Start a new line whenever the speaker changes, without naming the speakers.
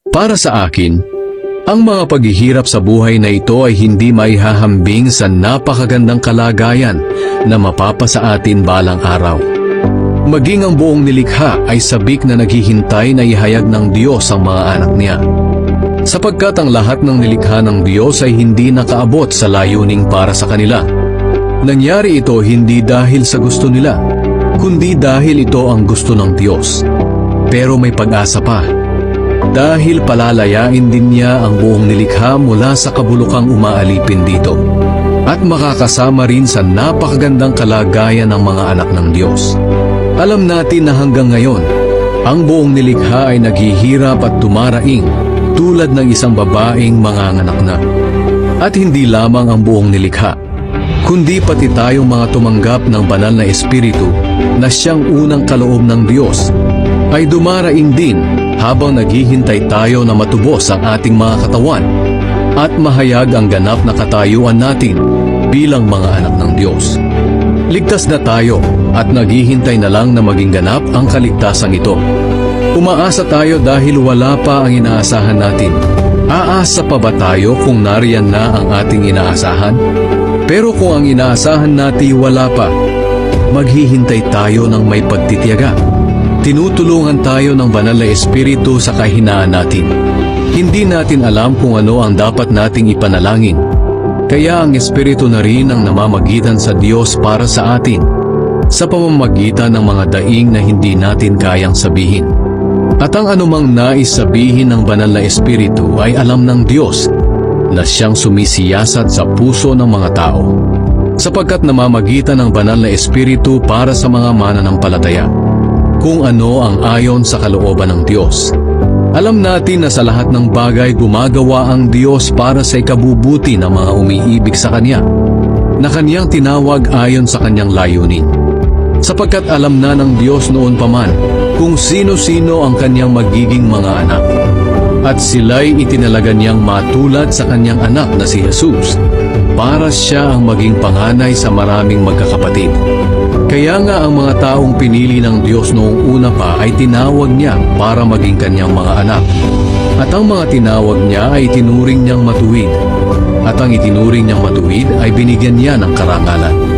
Para sa akin, ang mga paghihirap sa buhay na ito ay hindi maihahambing sa napakagandang kalagayan na mapapasa atin balang araw. Maging ang buong nilikha ay sabik na naghihintay na ihayag ng Diyos ang mga anak niya. Sapagkat ang lahat ng nilikha ng Diyos ay hindi nakaabot sa layuning para sa kanila. Nangyari ito hindi dahil sa gusto nila, kundi dahil ito ang gusto ng Diyos. Pero may pag-asa pa. Dahil palalayain din niya ang buong nilikha mula sa kabulukang umaalipin dito. At makakasama rin sa napakagandang kalagayan ng mga anak ng Diyos. Alam natin na hanggang ngayon, ang buong nilikha ay naghihirap at tumaraing tulad ng isang babaeng manganganak na. At hindi lamang ang buong nilikha, kundi pati tayong mga tumanggap ng banal na Espiritu na siyang unang kaloob ng Diyos, ay dumaraing din habang naghihintay tayo na matubos ang ating mga katawan at mahayag ang ganap na katayuan natin bilang mga anak ng Diyos. Ligtas na tayo at naghihintay na lang na maging ganap ang kaligtasan ito. Umaasa tayo dahil wala pa ang inaasahan natin. Aasa pa ba tayo kung nariyan na ang ating inaasahan? Pero kung ang inaasahan natin wala pa, maghihintay tayo ng may pagtitiyaga. Tinutulungan tayo ng banal na Espiritu sa kahinaan natin. Hindi natin alam kung ano ang dapat nating ipanalangin. Kaya ang Espiritu na rin ang namamagitan sa Diyos para sa atin, sa pamamagitan ng mga daing na hindi natin kayang sabihin. At ang anumang nais sabihin ng banal na Espiritu ay alam ng Diyos na siyang sumisiyasat sa puso ng mga tao, sapagkat namamagitan ng banal na Espiritu para sa mga mananampalataya kung ano ang ayon sa kalooban ng Diyos. Alam natin na sa lahat ng bagay gumagawa ang Diyos para sa ikabubuti ng mga umiibig sa Kanya, na Kanyang tinawag ayon sa Kanyang layunin. Sapagkat alam na ng Diyos noon pa man kung sino-sino ang Kanyang magiging mga anak, at sila'y itinalaga niyang matulad sa Kanyang anak na si Jesus, para siya ang maging panganay sa maraming magkakapatid. Kaya nga ang mga taong pinili ng Diyos noong una pa ay tinawag niya para maging Kanyang mga anak. At ang mga tinawag niya ay itinuring niyang matuwid. At ang itinuring niyang matuwid ay binigyan niya ng karangalan.